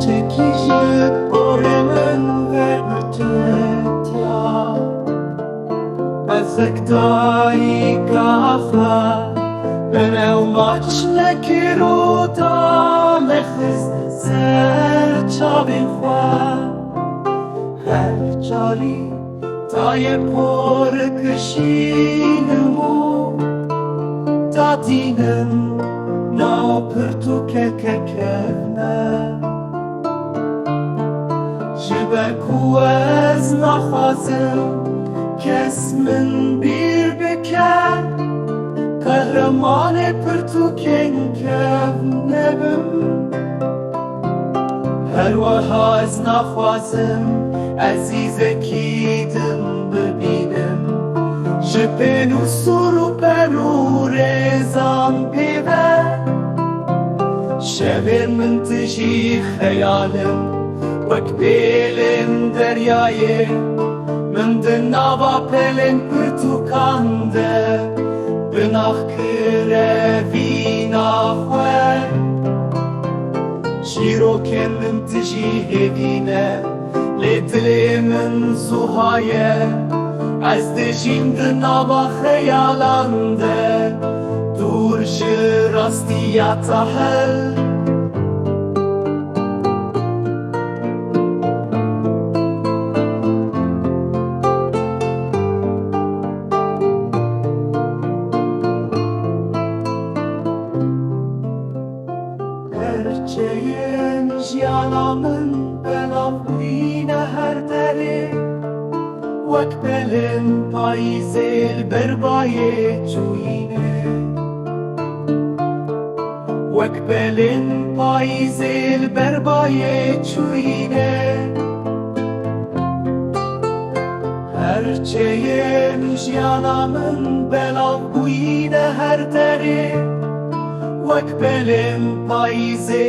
çekişi boyunun ve bütün ya Ezektai kafa Benev maç nekiru da Lexiz ser çavin xwa Her çari Taye por kışinmu Tatinin Nao pırtu kekekevne Jiber ku ez naxwazim Kes min bir bike Kahramanê pirtûkên kevnebim Her wiha ez naxwazim Ezîzekî din bibînim Ji pên û sur û per û rêzan pêve Şevên min tijî xeyalim Wek pêlên deryayê Min di nava pelên pirtûkan de Binaxkire vîna xwe Çîrokên min tijî hêvîne Lê dilê min zûhaye Ez dijîm di nava xeyalan de Dûr ji rastiya tehel Gerçeğin jiyanamin belav bûyîne her derê Wek belên payîzê li ber bayê çûyîne Wek belên payîzê li ber bayê çûyîne Her çeyên jiyana min belav bûyîne her derê Wek belên payîzê